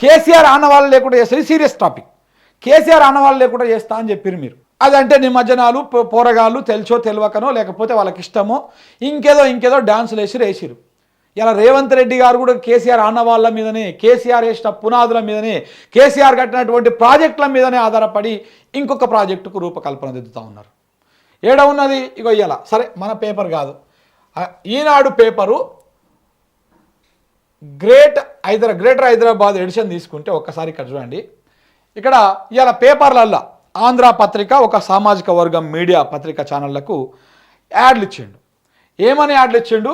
కేసీఆర్ ఆనవాళ్ళు లేకుండా చేస్తే సీరియస్ టాపిక్. కేసీఆర్ ఆనవాళ్ళు లేకుండా చేస్తా అని చెప్పారు మీరు. అదంటే నిమజ్జనాలు పోరగాళ్ళు తెలుసో తెలియకనో లేకపోతే వాళ్ళకి ఇష్టమో ఇంకేదో డాన్సులు వేసిరు. ఇలా రేవంత్ రెడ్డి గారు కూడా కేసీఆర్ ఆనవాళ్ళ మీదనే, కేసీఆర్ వేసిన పునాదుల మీదనే, కేసీఆర్ కట్టినటువంటి ప్రాజెక్టుల మీదనే ఆధారపడి ఇంకొక ప్రాజెక్టుకు రూపకల్పన దిద్దుతూ ఉన్నారు. ఏడ ఉన్నది ఇగో ఇలా. సరే మన పేపర్ కాదు, ఈనాడు పేపరు గ్రేటర్ హైదరాబాద్ ఎడిషన్ తీసుకుంటే ఒక్కసారి ఇక్కడ చూడండి. ఇక్కడ ఇవాళ పేపర్లల్లో ఆంధ్ర పత్రిక ఒక సామాజిక వర్గం మీడియా పత్రిక ఛానళ్లకు యాడ్లు ఇచ్చిండు. ఏమని యాడ్లు ఇచ్చిండు?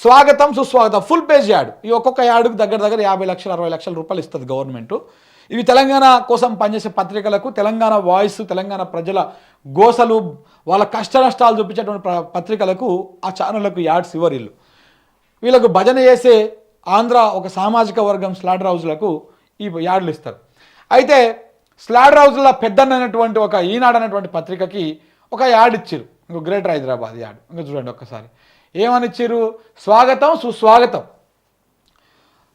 స్వాగతం సుస్వాగతం, ఫుల్ పేజ్ యాడ్. ఈ ఒక్కొక్క యాడ్కు దగ్గర 50 లక్షలు 60 లక్షల రూపాయలు ఇస్తుంది గవర్నమెంట్. ఇవి తెలంగాణ కోసం పనిచేసే పత్రికలకు, తెలంగాణ వాయిస్, తెలంగాణ ప్రజల గోసలు, వాళ్ళ కష్ట నష్టాలు చూపించేటువంటి పత్రికలకు, ఆ ఛానళ్లకు యాడ్స్ ఇవ్వరు. వీళ్ళకు భజన చేసే ఆంధ్ర ఒక సామాజిక వర్గం స్లాటర్ హౌస్లకు ఈ యాడ్లు ఇస్తారు. అయితే స్లాటర్ హౌస్లో పెద్దనైనటువంటి ఒక ఈనాడు అనేటువంటి పత్రికకి ఒక యాడ్ ఇచ్చారు, ఇంకో గ్రేటర్ హైదరాబాద్ యాడ్. ఇంకా చూడండి ఒక్కసారి ఏమని ఇచ్చారు? స్వాగతం సుస్వాగతం.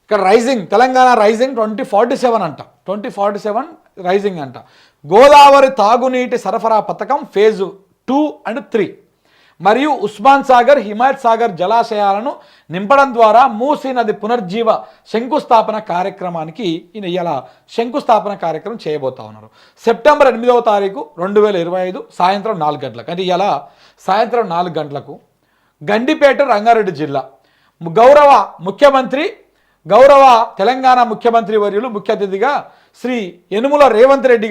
ఇక్కడ రైజింగ్, తెలంగాణ రైజింగ్ 2047 అంట, 2047 రైజింగ్ అంట. గోదావరి తాగునీటి సరఫరా పథకం ఫేజ్ 2 and 3 మరియు ఉస్మాన్ సాగర్, హిమాయత్ సాగర్ జలాశయాలను నింపడం ద్వారా మూసీ నది పునర్జీవ శంకుస్థాపన కార్యక్రమానికి ఈయన ఇలా శంకుస్థాపన కార్యక్రమం చేయబోతా ఉన్నారు. సెప్టెంబర్ 8వ తారీఖు 2025 సాయంత్రం 4 గంటలకు, అంటే ఇలా సాయంత్రం 4 గంటలకు గండిపేట, రంగారెడ్డి జిల్లా గౌరవ తెలంగాణ ముఖ్యమంత్రి వర్యులు ముఖ్య అతిథిగా శ్రీ యనుమల రేవంత్ రెడ్డి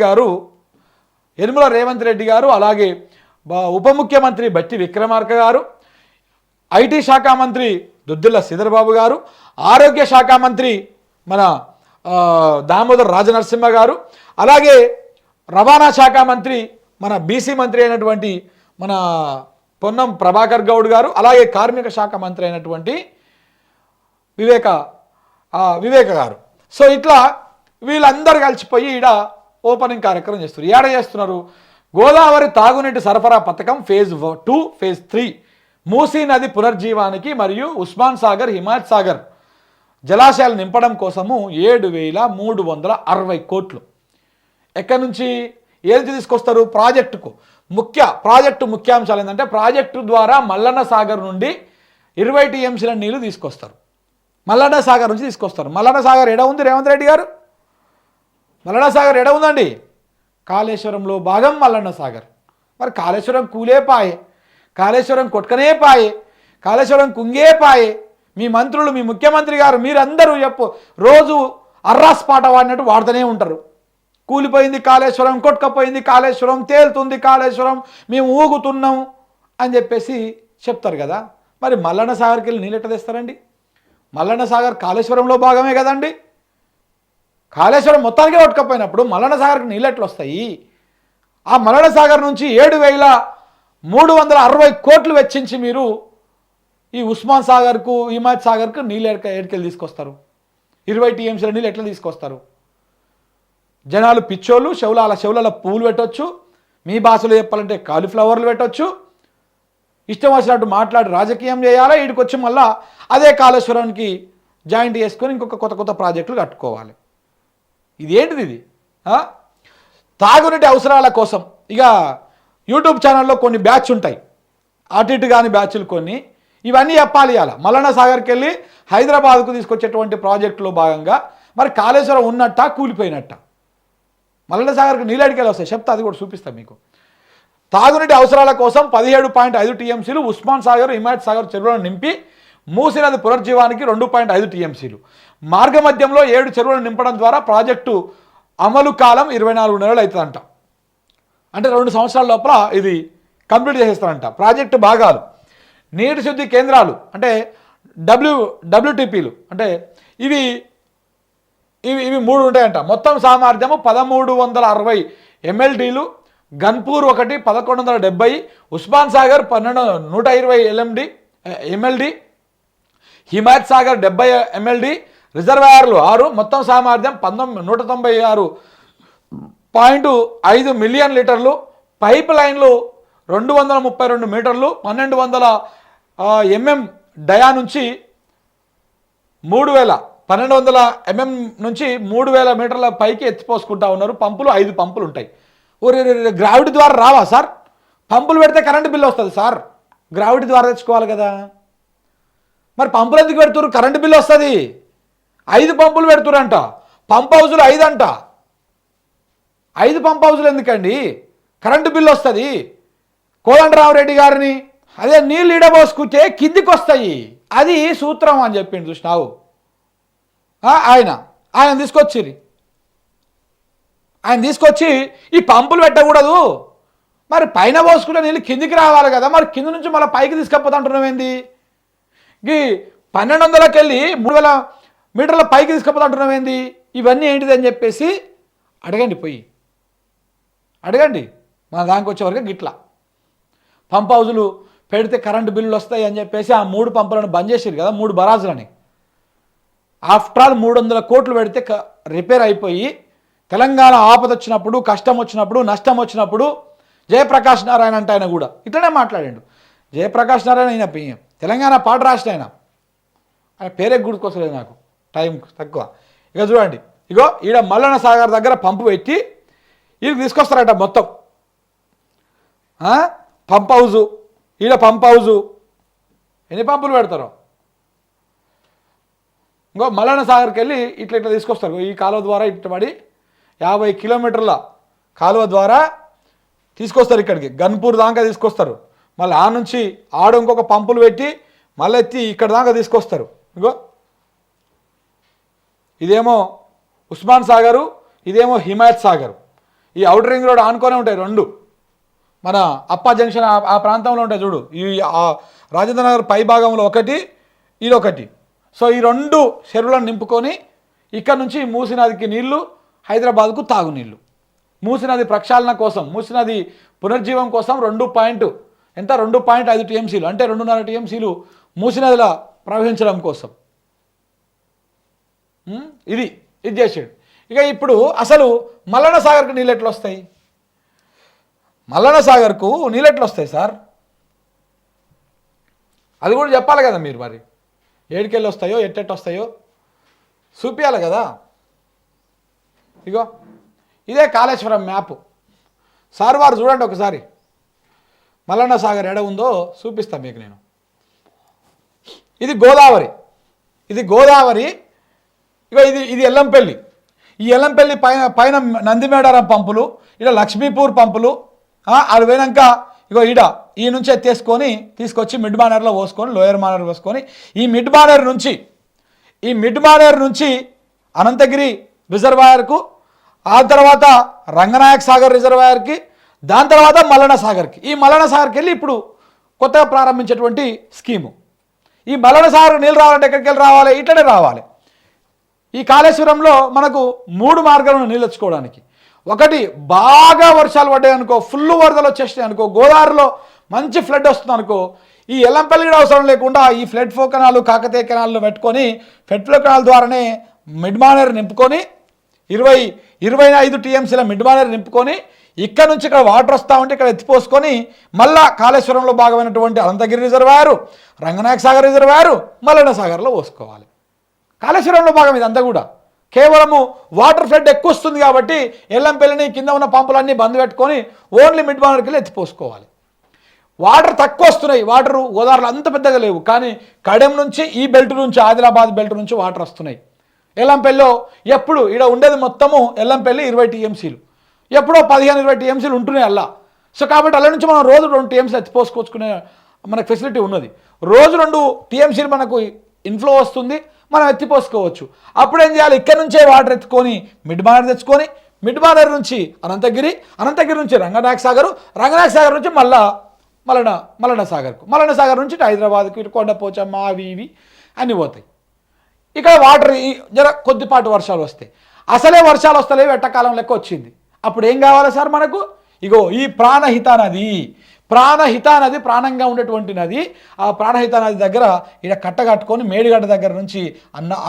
గారు, అలాగే ఉప ముఖ్యమంత్రి బట్టి విక్రమార్క గారు, ఐటీ శాఖ మంత్రి దుద్దిల్ల శ్రీధర్బాబు గారు, ఆరోగ్య శాఖ మంత్రి మన దామోదర్ రాజనరసింహ గారు, అలాగే రవాణా శాఖ మంత్రి మన బీసీ మంత్రి అయినటువంటి మన పొన్నం ప్రభాకర్ గౌడ్ గారు, అలాగే కార్మిక శాఖ మంత్రి అయినటువంటి వివేక గారు. సో ఇట్లా వీళ్ళందరూ కలిసిపోయి ఈడ ఓపెనింగ్ కార్యక్రమం చేస్తున్నారు. ఏడ చేస్తున్నారు? గోదావరి తాగునీటి సరఫరా పథకం ఫేజ్ 2, ఫేజ్ 3 మూసీ నది పునర్జీవానికి మరియు ఉస్మాన్ సాగర్, హిమాయత్ సాగర్ జలాశయాలు నింపడం కోసము 7,360 కోట్లు. ఎక్కడి నుంచి ఏది తీసుకొస్తారు? ప్రాజెక్టు ముఖ్యాంశాలు ఏంటంటే, ప్రాజెక్టు ద్వారా మల్లన్న సాగర్ నుండి 20 టీఎంసీల నీళ్లు తీసుకొస్తారు. మల్లన్న సాగర్ నుంచి తీసుకొస్తారు. మల్లన్న సాగర్ ఎడ ఉంది రేవంత్ రెడ్డి గారు? మల్లన్న సాగర్ ఎడ ఉందండి? కాళేశ్వరంలో భాగం మల్లన్న సాగర్. మరి కాళేశ్వరం కూలే పాయే, కాళేశ్వరం కొట్టుకనే పాయే, కాళేశ్వరం కుంగే పాయే. మీ మంత్రులు, మీ ముఖ్యమంత్రి గారు, మీరందరూ రోజు అర్రాస్ పాట వాడినట్టు వాడుతూనే ఉంటారు. కూలిపోయింది కాళేశ్వరం, కొట్టుకపోయింది కాళేశ్వరం, తేలుతుంది కాళేశ్వరం, మేము ఊగుతున్నాం అని చెప్పేసి చెప్తారు కదా. మరి మల్లన్న సాగర్కి వెళ్ళి నీళ్ళు ఎట్లా తెస్తారండి? మల్లన్న సాగర్ కాళేశ్వరంలో భాగమే కదండి. కాళేశ్వరం మొత్తానికే కొట్టుకపోయినప్పుడు మల్లన్న సాగర్కి నీళ్ళు ఎట్లా వస్తాయి? ఆ మల్లన్న సాగర్ నుంచి 7,360 కోట్లు వెచ్చించి మీరు ఈ ఉస్మాన్ సాగర్కు, హిమాయత్ సాగర్కు నీళ్ళు ఎక్కడికెళ్ళి తీసుకొస్తారు? 20 టీఎంసీల నీళ్ళు ఎట్లా తీసుకొస్తారు? జనాలు పిచ్చోళ్ళు, చెవులలో పువ్వులు పెట్టవచ్చు, మీ భాషలో చెప్పాలంటే కాలీఫ్లవర్లు పెట్టవచ్చు, ఇష్టం వచ్చినట్టు మాట్లాడి రాజకీయం చేయాలి. వీడికి వచ్చి మళ్ళీ అదే కాళేశ్వరానికి జాయింట్ చేసుకొని ఇంకొక కొత్త ప్రాజెక్టులు కట్టుకోవాలి. ఇదేంటిది ఇది? తాగునీటి అవసరాల కోసం ఇక యూట్యూబ్ ఛానల్లో కొన్ని బ్యాచ్ ఉంటాయి, అటు ఇటు కాని బ్యాచ్లు కొన్ని, ఇవన్నీ చెప్పాలి. ఇవాళ మల్లన్న సాగర్కి వెళ్ళి హైదరాబాద్కు తీసుకొచ్చేటువంటి ప్రాజెక్టులో భాగంగా మరి కాళేశ్వరం ఉన్నట్ట కూలిపోయినట్ట? మల్లన్న సాగర్కి నీళ్ళడికెళ్ళి వస్తాయి, చెప్తా, అది కూడా చూపిస్తాను మీకు. తాగునీటి అవసరాల కోసం 17.5 టీఎంసీలు ఉస్మాన్ సాగర్, హిమాయత్ సాగర్ చెరువులను నింపి మూసీ నది పునర్జీవానికి 2.5 టీఎంసీలు. మార్గమధ్యంలో 7 చెరువులను నింపడం ద్వారా ప్రాజెక్టు అమలు కాలం 24 నెలలు అవుతుందంట. అంటే 2 సంవత్సరాల లోపల ఇది కంప్లీట్ చేసేస్తారంట. ప్రాజెక్టు భాగాలు: నీటి శుద్ధి కేంద్రాలు అంటే WTPలు, అంటే ఇవి 3 ఉంటాయంట. మొత్తం సామర్థ్యము 1360 MLDలు. Ghanpur 1 1170, Osman Sagar 120 MLD, Himayat Sagar 70 MLD. రిజర్వాయర్లు 6, మొత్తం సామర్థ్యం 196.5 మిలియన్ లీటర్లు. పైప్ లైన్లు 232 మీటర్లు, 1200 mm డయా నుంచి 3000 1200 mm నుంచి 3000 మీటర్ల పైకి ఎత్తిపోసుకుంటా ఉన్నారు. పంపులు 5 పంపులు ఉంటాయి. గ్రావిటీ ద్వారా రావా సార్? పంపులు పెడితే కరెంటు బిల్లు వస్తుంది సార్, గ్రావిటీ ద్వారా తెచ్చుకోవాలి కదా. మరి పంపులు ఎందుకు పెడుతున్నారు? కరెంటు బిల్లు వస్తుంది. 5 పంపులు పెడుతురంట, పంప్ హౌజులు 5 అంట. 5 పంప్ హౌజులు ఎందుకండి? కరెంటు బిల్లు వస్తుంది. కోదండరామరెడ్డి గారిని అదే నీళ్ళు ఇడబోసుకుంటే కిందికి వస్తాయి, అది సూత్రం అని చెప్పిండు చూసినావు. ఆయన తీసుకొచ్చి ఈ పంపులు పెట్టకూడదు, మరి పైన పోసుకుంటే నీళ్ళు కిందికి రావాలి కదా, మరి కింద నుంచి మళ్ళీ పైకి తీసుకపోతా అంటున్నావు ఏంది? ఈ 1200కి వెళ్ళి 3000 మీటర్ల పైకి తీసుకపోతా అంటున్నావు ఏంది? ఇవన్నీ ఏంటిది అని చెప్పేసి అడగండి, అడగండి. మన దానికి వచ్చేవరకు గిట్లా పంప్ హౌజులు పెడితే కరెంటు బిల్లులు వస్తాయి అని చెప్పేసి ఆ 3 పంపులను బంద్ చేసారు కదా, 3 బరాజులని. ఆఫ్టర్ ఆల్ 300 కోట్లు పెడితే రిపేర్ అయిపోయి తెలంగాణ ఆపద వచ్చినప్పుడు, కష్టం వచ్చినప్పుడు, నష్టం వచ్చినప్పుడు జయప్రకాష్ నారాయణ అంటే ఆయన కూడా ఇట్లనే మాట్లాడాడు. జయప్రకాష్ నారాయణ ఆయన తెలంగాణ పాట రాసిన ఆయన పేరే గుర్తుకొస్తలేదు నాకు, టైం తక్కువ. ఇక చూడండి, ఇగో ఈడ మల్లన్న సాగర్ దగ్గర పంపు పెట్టి వీళ్ళకి తీసుకొస్తారట మొత్తం పంప్ హౌజు. ఈడ పంప్ హౌజు ఎన్ని పంపులు పెడతారో. ఇంకో మల్లన్న సాగర్కి వెళ్ళి ఇట్లా తీసుకొస్తారు. ఈ కాలువ ద్వారా ఇట్లా పడి 50 కిలోమీటర్ల కాలువ ద్వారా తీసుకొస్తారు, ఇక్కడికి గన్పూర్ దాకా తీసుకొస్తారు. మళ్ళీ ఆ నుంచి ఆడ ఇంకొక పంపులు పెట్టి మళ్ళీ ఎత్తి ఇక్కడ దాకా తీసుకొస్తారు. ఇంకో ఇదేమో ఉస్మాన్ సాగరు, ఇదేమో హిమాయత్ సాగర్. ఈ ఔటర్ రింగ్ రోడ్ ఆనుకొనే ఉంటాయి 2. మన అప్పా జంక్షన్ ఆ ప్రాంతంలో ఉంటాయి చూడు, ఈ రాజేంద్ర నగర్ పై భాగంలో ఒకటి, ఇదొకటి. సో ఈ 2 చెరువులను నింపుకొని ఇక్కడ నుంచి మూసీ నదికి నీళ్లు, హైదరాబాద్కు తాగునీళ్ళు. మూసీ నది ప్రక్షాళన కోసం, మూసీ నది పునర్జీవం కోసం 2.5 టీఎంసీలు అంటే 2.5 టీఎంసీలు మూసీ నదిలో ప్రవహించడం కోసం ఇది చేసాడు. ఇక ఇప్పుడు అసలు మల్లన్న సాగర్కు నీళ్ళు ఎట్లా వస్తాయి? మల్లన్న సాగర్కు నీళ్ళు ఎట్లా వస్తాయి సార్? అది కూడా చెప్పాలి కదా మీరు. మరి ఏడికెళ్ళి వస్తాయో, ఎట్టెట్టు వస్తాయో చూపించాలి కదా. ఇగో ఇదే కాళేశ్వరం మ్యాప్ సార్, వారు చూడండి ఒకసారి. మల్లన్న సాగర్ ఎడ ఉందో చూపిస్తాను మీకు నేను. ఇది గోదావరి, ఇగో ఇది ఎల్లంపల్లి. ఈ ఎల్లంపల్లి పైన నందిమేడారం పంపులు, ఇక్కడ లక్ష్మీపూర్ పంపులు. అది పోయినాక ఇగో ఈ నుంచి ఎత్తేసుకొని తీసుకొచ్చి మిడ్ మానేర్లో పోసుకొని, లోయర్ మానేర్ పోసుకొని ఈ మిడ్ మానేర్ నుంచి అనంతగిరి రిజర్వాయర్కు, ఆ తర్వాత రంగనాయక్ సాగర్ రిజర్వాయర్కి, దాని తర్వాత మల్లన్న సాగర్కి. ఈ మల్లన్న సాగర్కి వెళ్ళి ఇప్పుడు కొత్తగా ప్రారంభించేటువంటి స్కీము. ఈ మల్లన్న సాగర్ నీళ్ళు రావాలంటే ఎక్కడికి వెళ్ళి రావాలి? ఇట్లనే రావాలి. ఈ కాళేశ్వరంలో మనకు 3 మార్గాలను నీళ్ళు తెచ్చుకోవడానికి. ఒకటి, బాగా వర్షాలు పడ్డాయి అనుకో, ఫుల్ వరదలు వచ్చేసినాయి అనుకో, గోదావరిలో మంచి ఫ్లడ్ వస్తుంది అనుకో, ఈ ఎల్లంపల్లి అవసరం లేకుండా ఈ ఫ్లడ్ ఫ్లో కెనాలు, కాకతీయ కెనాల్లో పెట్టుకొని ఫ్లడ్ ఫ్లో కెనాల్ ద్వారానే మిడ్ మానేర్ నింపుకొని 25 టీఎంసీల మిడ్ మానేర్ నింపుకొని ఇక్కడ నుంచి ఇక్కడ వాటర్ వస్తూ ఉంటే ఇక్కడ ఎత్తిపోసుకొని మళ్ళా కాళేశ్వరంలో భాగమైనటువంటి అనంతగిరి రిజర్వాయరు, రంగనాయక సాగర్ రిజర్వాయరు, మల్లన్న సాగర్లో పోసుకోవాలి. కాళేశ్వరంలో భాగం ఇదంతా కూడా. కేవలము వాటర్ ఫ్లడ్ ఎక్కువ వస్తుంది కాబట్టి ఎల్లంపల్లిని కింద ఉన్న పంపులన్నీ బంద్ పెట్టుకొని ఓన్లీ మిడ్ మానేర్కి వెళ్ళి ఎత్తిపోసుకోవాలి. వాటర్ తక్కువ వస్తున్నాయి, వాటర్ గోదావరిలో అంత పెద్దగా లేవు, కానీ కడెం నుంచి ఈ బెల్ట్ నుంచి, ఆదిలాబాద్ బెల్ట్ నుంచి వాటర్ వస్తున్నాయి. ఎల్లంపల్లిలో ఎప్పుడు ఇక్కడ ఉండేది మొత్తము ఎల్లంపల్లి 20 టీఎంసీలు, ఎప్పుడో 15-20 టీఎంసీలు ఉంటున్నాయి అలా. సో కాబట్టి అలా నుంచి మనం రోజు 2 టీఎంసీలు ఎత్తిపోసుకొచ్చుకునే మనకు ఫెసిలిటీ ఉన్నది. రోజు 2 టీఎంసీలు మనకు ఇన్ఫ్లో వస్తుంది, మనం ఎత్తిపోసుకోవచ్చు. అప్పుడు ఏం చేయాలి? ఇక్కడ నుంచే వాటర్ ఎత్తుకొని మిడ్ మానేర్ తెచ్చుకొని, మిడ్ మానేర్ నుంచి అనంతగిరి నుంచి రంగనాయక సాగర్ నుంచి మల్లన్న సాగర్కు, మల్లన్న సాగర్ నుంచి హైదరాబాద్కు, ఇటు కొండపోచమ్మ అవి ఇవి అన్నీ పోతాయి. ఇక్కడ వాటర్ జర కొద్దిపాటి వర్షాలు వస్తాయి. అసలే వర్షాలు వస్తలేవు, ఎట్టకాలం లెక్క వచ్చింది. అప్పుడు ఏం కావాలి సార్ మనకు? ఇగో ఈ ప్రాణహిత నది ప్రాణంగా ఉండేటువంటి నది. ఆ ప్రాణహిత నది దగ్గర ఇక్కడ కట్టగట్టుకొని మేడిగడ్డ దగ్గర నుంచి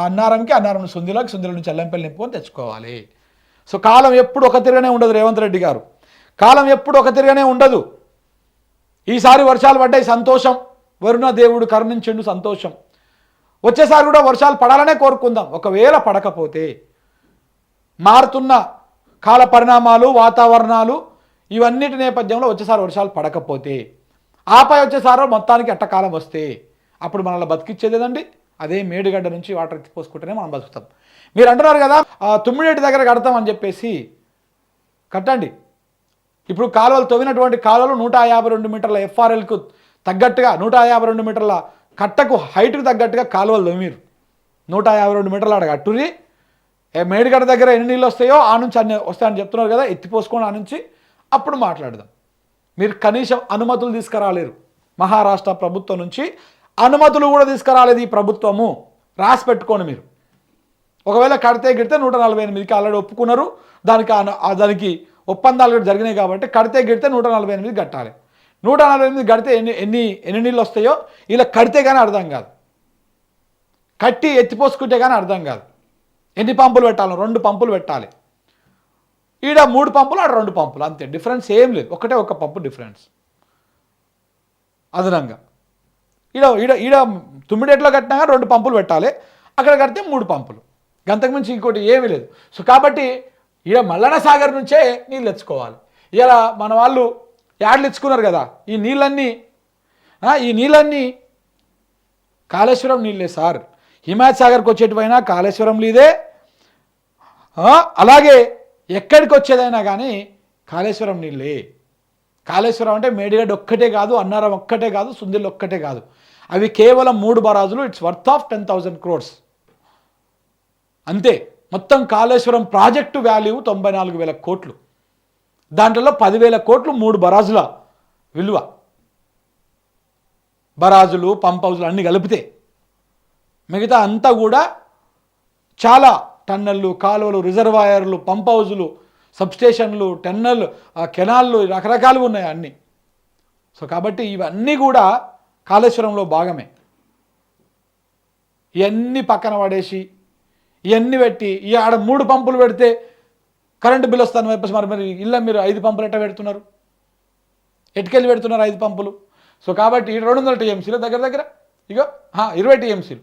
అన్నారం సుందిలోకి, సుందిలో నుంచి ఎల్లంపల్లి నింపుకొని తెచ్చుకోవాలి. సో కాలం ఎప్పుడు ఒక తిరగనే ఉండదు రేవంత్ రెడ్డి గారు, కాలం ఎప్పుడు ఒక తిరగనే ఉండదు. ఈసారి వర్షాలు పడ్డాయి, సంతోషం. వరుణ దేవుడు కరుణించిండు, సంతోషం. వచ్చేసారి కూడా వర్షాలు పడాలనే కోరుకుందాం. ఒకవేళ పడకపోతే మారుతున్న కాల పరిణామాలు, వాతావరణాలు ఇవన్నిటి నేపథ్యంలో వచ్చేసారి వర్షాలు పడకపోతే, ఆపై వచ్చేసారి మొత్తానికి ఎట్టకాలం వస్తే అప్పుడు మనల్ని బతికిచ్చేదేదండి అదే మేడిగడ్డ నుంచి వాటర్ ఎత్తిపోసుకుంటేనే మనం బతుకుతాం. మీరు అంటున్నారు కదా తుమ్మిడేటి దగ్గర కడతామని చెప్పేసి, కట్టండి. ఇప్పుడు కాలువలు తవ్వినటువంటి కాలువలు 152 మీటర్ల ఎఫ్ఆర్ఎల్కు తగ్గట్టుగా 152 మీటర్ల కట్టకు హైట్కు తగ్గట్టుగా కాలువలు తవ్వీరు. 152 మీటర్లు ఆడ కట్టురి. మేడిగడ్డ దగ్గర ఎన్ని నీళ్ళు వస్తాయో ఆ నుంచి అన్ని వస్తాయని చెప్తున్నారు కదా, ఎత్తిపోసుకొని ఆ నుంచి అప్పుడు మాట్లాడదాం. మీరు కనీసం అనుమతులు తీసుకురాలేరు. మహారాష్ట్ర ప్రభుత్వం నుంచి అనుమతులు కూడా తీసుకురాలేదు ఈ ప్రభుత్వము. రాసి పెట్టుకోండి మీరు. ఒకవేళ కడితే గిడితే 148కి ఆల్రెడీ ఒప్పుకున్నారు. దానికి ఒప్పందాలు కూడా జరిగినాయి కాబట్టి కడితే గిడితే 148 కట్టాలి. 148 కడితే ఎన్ని నీళ్ళు వస్తాయో ఇలా కడితే కానీ అర్థం కాదు, కట్టి ఎత్తిపోసుకుంటే కానీ అర్థం కాదు. ఎన్ని పంపులు పెట్టాలి? 2 పంపులు పెట్టాలి. ఈడ 3 పంపులు, ఆడ 2 పంపులు, అంతే. డిఫరెన్స్ ఏం లేదు, ఒక పంపు డిఫరెన్స్ అదనంగా. ఈడ ఈడ ఈడ తుమ్మిడేట్లో కట్టినా 2 పంపులు పెట్టాలి, అక్కడ కడితే 3 పంపులు, గంతకుమించి ఇంకోటి ఏమీ లేదు. సో కాబట్టి ఈడ మల్లన్న సాగర్ నుంచే నీళ్ళు తెచ్చుకోవాలి. ఇలా మన వాళ్ళు యాడ్లు ఇచ్చుకున్నారు కదా, ఈ నీళ్ళన్నీ కాళేశ్వరం నీళ్ళే సార్. హిమాయత్ సాగర్కి వచ్చేటివైనా కాళేశ్వరం నీదే, అలాగే ఎక్కడికి వచ్చేదైనా కానీ కాళేశ్వరం నీళ్ళే. కాళేశ్వరం అంటే మేడిగడ్డ ఒక్కటే కాదు, అన్నారం ఒక్కటే కాదు, సుందిల్ ఒక్కటే కాదు, అవి కేవలం 3 బరాజులు. ఇట్స్ వర్త్ ఆఫ్ 10,000 crores అంతే. మొత్తం కాళేశ్వరం ప్రాజెక్టు వాల్యూ 94,000 కోట్లు. దాంట్లో 10,000 కోట్లు 3 బరాజుల విలువ. బరాజులు, పంప్ హౌజులు అన్నీ కలిపితే మిగతా అంతా కూడా చాలా టన్నెళ్ళు, కాలువలు, రిజర్వాయర్లు, పంప్ హౌజులు, సబ్స్టేషన్లు, కెనాళ్ళు రకరకాలుగా ఉన్నాయి అన్నీ. సో కాబట్టి ఇవన్నీ కూడా కాళేశ్వరంలో భాగమే. ఇవన్నీ పక్కన పడేసి ఇవన్నీ పెట్టి ఆడ 3 పంపులు పెడితే కరెంటు బిల్ వస్తాను చెప్పేసి మరి ఇళ్ళ మీరు 5 పంపులు ఎట్లా పెడుతున్నారు? ఎటుకెళ్ళి పెడుతున్నారు 5 పంపులు? సో కాబట్టి 200 TMCలు దగ్గర ఇగో 20 TMCలు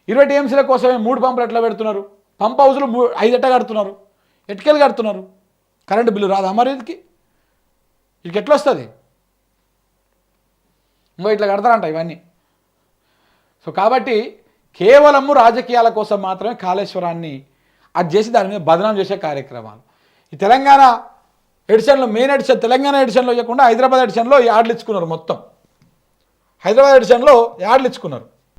20 TMCల కోసమే 3 పంపులు ఎట్లా పెడుతున్నారు? పంప్ హౌజులు 5 ఎట్లా కడుతున్నారు? ఎటుకెళ్ళి కడుతున్నారు? కరెంటు బిల్లు రాదా మరి ఇదికి ఎట్లా వస్తుంది? ఇంకో ఇట్లా కడతారంట ఇవన్నీ. సో కాబట్టి కేవలము రాజకీయాల కోసం మాత్రమే కాళేశ్వరాన్ని అది చేసి దాని మీద బదనాం చేసే కార్యక్రమాలు. ఈ తెలంగాణ ఎడిషన్లో, మెయిన్ ఎడిషన్ తెలంగాణ ఎడిషన్లో ఇవ్వకుండా హైదరాబాద్ ఎడిషన్లో యాడ్లు ఇచ్చుకున్నారు. మొత్తం హైదరాబాద్ ఎడిషన్లో యాడ్లు ఇచ్చుకున్నారు.